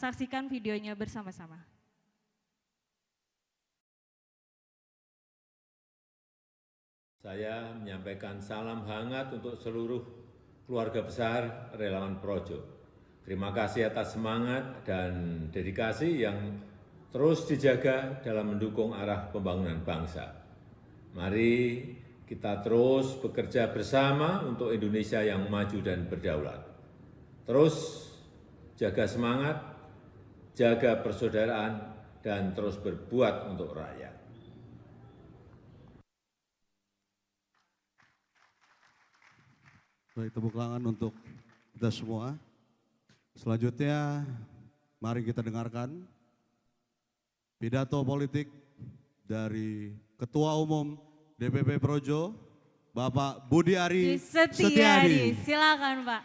saksikan videonya bersama-sama. Saya menyampaikan salam hangat untuk seluruh keluarga besar relawan Projo. Terima kasih atas semangat dan dedikasi yang terus dijaga dalam mendukung arah pembangunan bangsa. Mari kita terus bekerja bersama untuk Indonesia yang maju dan berdaulat. Terus jaga semangat, jaga persaudaraan, dan terus berbuat untuk rakyat. Baik, tepuk tangan untuk kita semua. Selanjutnya, mari kita dengarkan pidato politik dari Ketua Umum DPP Projo, Bapak Budi Ari Setiadi. Silakan Pak.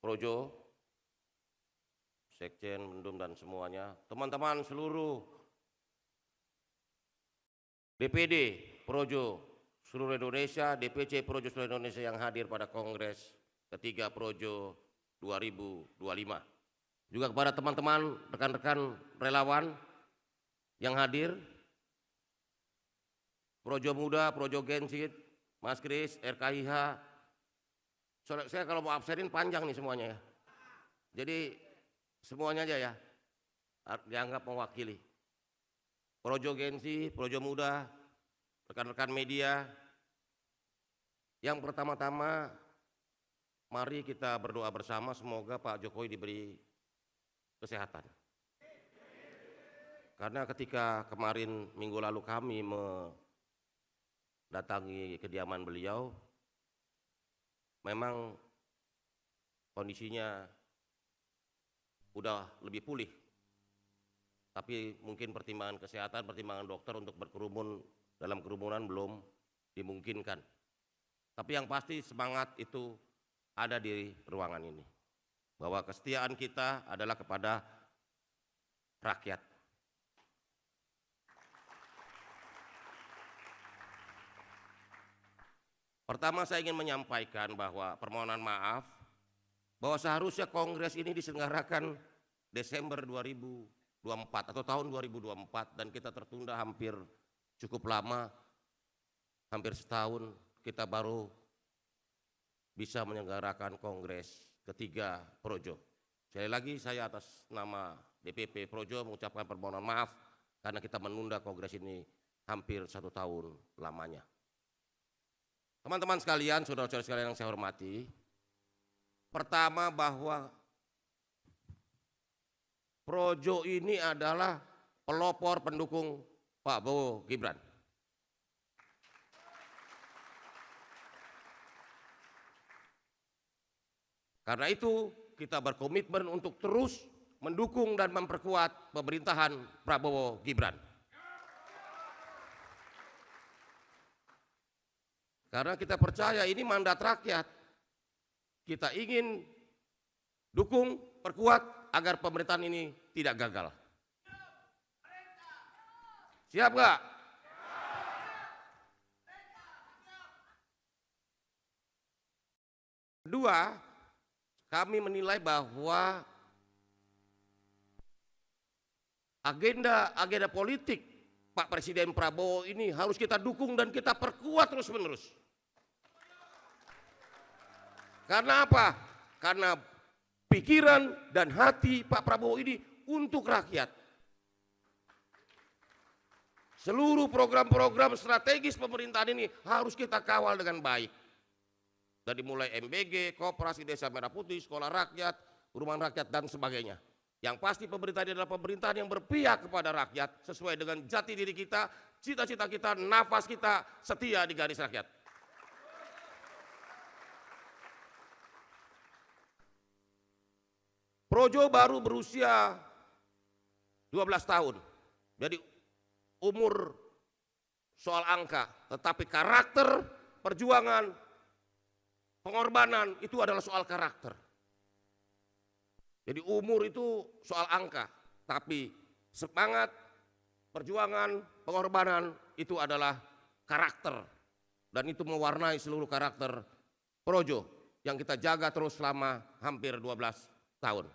Projo, Sekjen, Mendum dan semuanya, teman-teman seluruh DPD Projo seluruh Indonesia, DPC Projo seluruh Indonesia yang hadir pada Kongres ketiga Projo 2025. Juga kepada teman-teman, rekan-rekan relawan yang hadir, Projo Muda, Projo Gensit, Mas Kris, RKIH. Saya kalau mau absenin panjang nih semuanya ya. Jadi semuanya aja ya, dianggap mewakili. Projo Gensi, Projo Muda, rekan-rekan media. Yang pertama-tama, mari kita berdoa bersama semoga Pak Jokowi diberi kesehatan. Karena ketika kemarin minggu lalu kami mendatangi kediaman beliau, memang kondisinya udah lebih pulih. Tapi mungkin pertimbangan kesehatan, pertimbangan dokter untuk berkerumun dalam kerumunan belum dimungkinkan. Tapi yang pasti semangat itu ada di ruangan ini. Bahwa kesetiaan kita adalah kepada rakyat. Pertama saya ingin menyampaikan bahwa permohonan maaf bahwa seharusnya kongres ini diselenggarakan Desember 2024 atau tahun 2024 dan kita tertunda hampir cukup lama, hampir setahun kita baru bisa menyelenggarakan kongres ketiga Projo. Sekali lagi saya atas nama DPP Projo mengucapkan permohonan maaf karena kita menunda kongres ini hampir 1 tahun lamanya. Teman-teman sekalian, saudara-saudara sekalian yang saya hormati, pertama bahwa Projo ini adalah pelopor pendukung Pak Prabowo Gibran. Karena itu kita berkomitmen untuk terus mendukung dan memperkuat pemerintahan Prabowo Gibran. Karena kita percaya ini mandat rakyat. Kita ingin dukung, perkuat agar pemerintahan ini tidak gagal. Siap nggak? Kedua, kami menilai bahwa agenda politik Pak Presiden Prabowo ini harus kita dukung dan kita perkuat terus-menerus. Karena apa? Karena pikiran dan hati Pak Prabowo ini untuk rakyat. Seluruh program-program strategis pemerintahan ini harus kita kawal dengan baik. Dari mulai MBG, Koperasi Desa Merah Putih, Sekolah Rakyat, Rumah Rakyat dan sebagainya. Yang pasti pemerintahan ini adalah pemerintahan yang berpihak kepada rakyat sesuai dengan jati diri kita, cita-cita kita, nafas kita setia di garis rakyat. Projo baru berusia 12 tahun. Jadi umur soal angka, tetapi karakter, perjuangan, pengorbanan itu adalah soal karakter. Jadi umur itu soal angka, tapi semangat, perjuangan, pengorbanan itu adalah karakter. Dan itu mewarnai seluruh karakter Projo yang kita jaga terus selama hampir 12 tahun.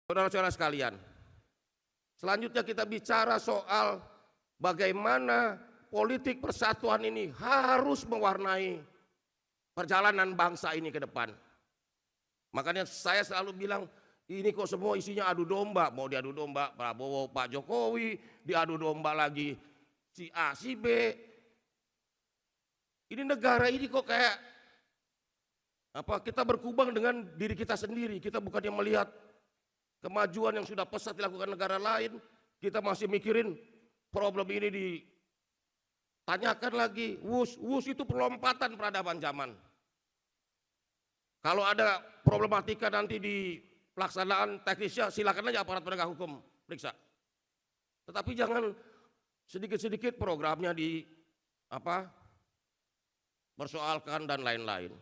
Saudara-saudara sekalian, selanjutnya kita bicara soal bagaimana politik persatuan ini harus mewarnai perjalanan bangsa ini ke depan. Makanya saya selalu bilang, ini kok semua isinya adu domba, mau diadu domba Prabowo, Pak Jokowi, diadu domba lagi si A, si B. Ini negara ini kok kayak kita berkubang dengan diri kita sendiri. Kita bukannya melihat kemajuan yang sudah pesat dilakukan negara lain, kita masih mikirin problem ini ditanyakan lagi. Wus itu perlompatan peradaban zaman. Kalau ada problematika nanti di pelaksanaan teknisnya, silakan aja aparat penegak hukum periksa. Tetapi jangan sedikit-sedikit programnya persoalkan dan lain-lain.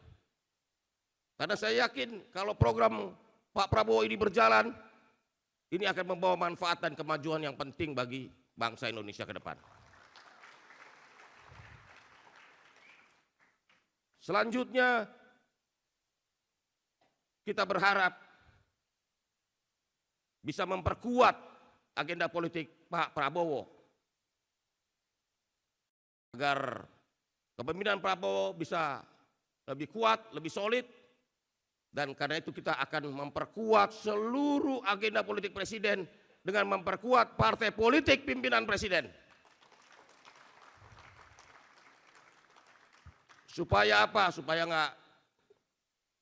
Karena saya yakin kalau program Pak Prabowo ini berjalan, ini akan membawa manfaat dan kemajuan yang penting bagi bangsa Indonesia ke depan. Selanjutnya, kita berharap bisa memperkuat agenda politik Pak Prabowo agar kepemimpinan Prabowo bisa lebih kuat, lebih solid, dan karena itu kita akan memperkuat seluruh agenda politik presiden dengan memperkuat partai politik pimpinan presiden. Supaya apa? Supaya enggak,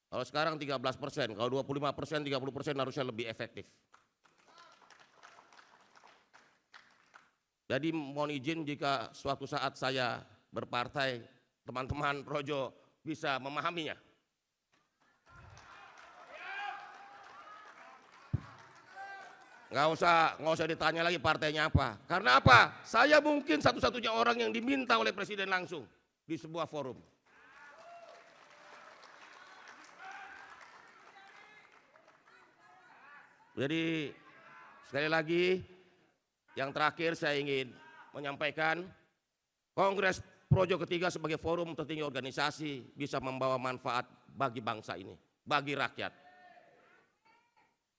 kalau sekarang 13%, kalau 25%, 30% harusnya lebih efektif. Jadi mohon izin jika suatu saat saya berpartai, teman-teman Projo bisa memahaminya. Nggak usah ditanya lagi partainya apa. Karena apa? Saya mungkin satu-satunya orang yang diminta oleh presiden langsung di sebuah forum. Jadi sekali lagi, yang terakhir saya ingin menyampaikan, Kongres Projo ketiga sebagai forum tertinggi organisasi bisa membawa manfaat bagi bangsa ini, bagi rakyat.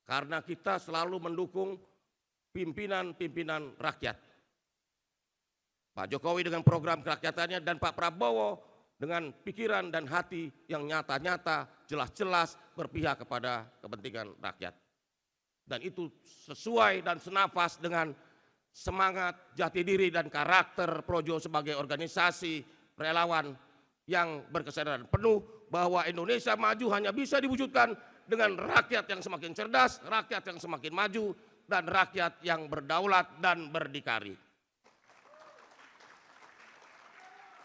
Karena kita selalu mendukung pimpinan-pimpinan rakyat. Pak Jokowi dengan program kerakyatannya dan Pak Prabowo dengan pikiran dan hati yang nyata-nyata, jelas-jelas berpihak kepada kepentingan rakyat. Dan itu sesuai dan senafas dengan semangat, jati diri dan karakter Projo sebagai organisasi relawan yang berkesadaran penuh bahwa Indonesia maju hanya bisa diwujudkan dengan rakyat yang semakin cerdas, rakyat yang semakin maju, dan rakyat yang berdaulat dan berdikari.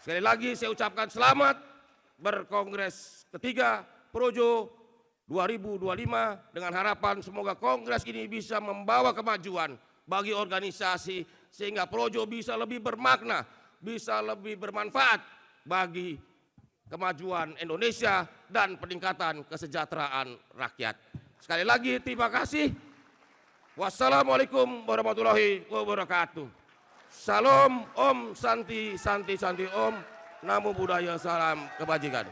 Sekali lagi saya ucapkan selamat berkongres ketiga Projo 2025 dengan harapan semoga kongres ini bisa membawa kemajuan bagi organisasi sehingga Projo bisa lebih bermakna, bisa lebih bermanfaat bagi kemajuan Indonesia dan peningkatan kesejahteraan rakyat. Sekali lagi terima kasih. Wassalamualaikum warahmatullahi wabarakatuh. Salam, Om, Santi, Santi, Santi, Om. Namo Buddhaya, salam kebajikan.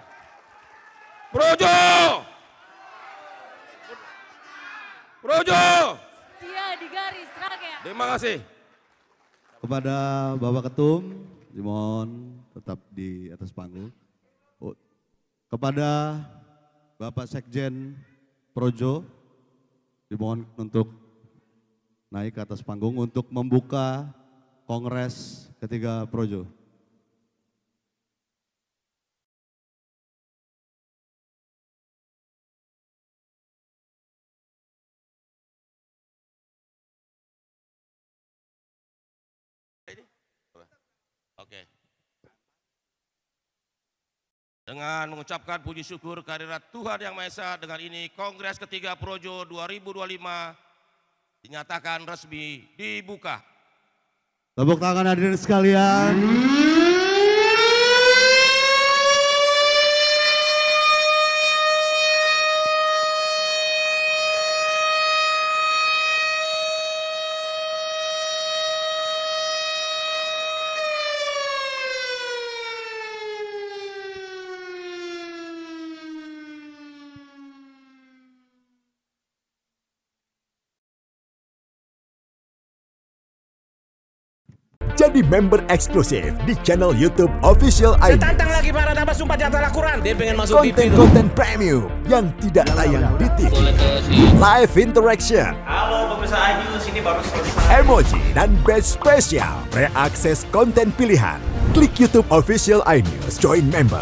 Projo! Projo! Setia di garis rakyat. Terima kasih. Kepada Bapak Ketum, dimohon tetap di atas panggung. Kepada Bapak Sekjen Projo, dimohon untuk naik ke atas panggung untuk membuka Kongres ketiga Projo. Oke. Dengan mengucapkan puji syukur kehadirat Tuhan Yang Maha Esa, dengan ini Kongres ketiga Projo 2025 dinyatakan resmi dibuka. Tepuk tangan hadirin sekalian. Jadi member eksklusif di channel YouTube Official ID. Tantang lagi para nama sumpah di antara Al-Quran. Dia pengen masuk TV. Konten-konten premium yang tidak tayang di TV. Live interaction. Halo pemirsa iNews, ini baru selesai. Emoji dan badge spesial. Reakses konten pilihan. Klik YouTube Official iNews, join member.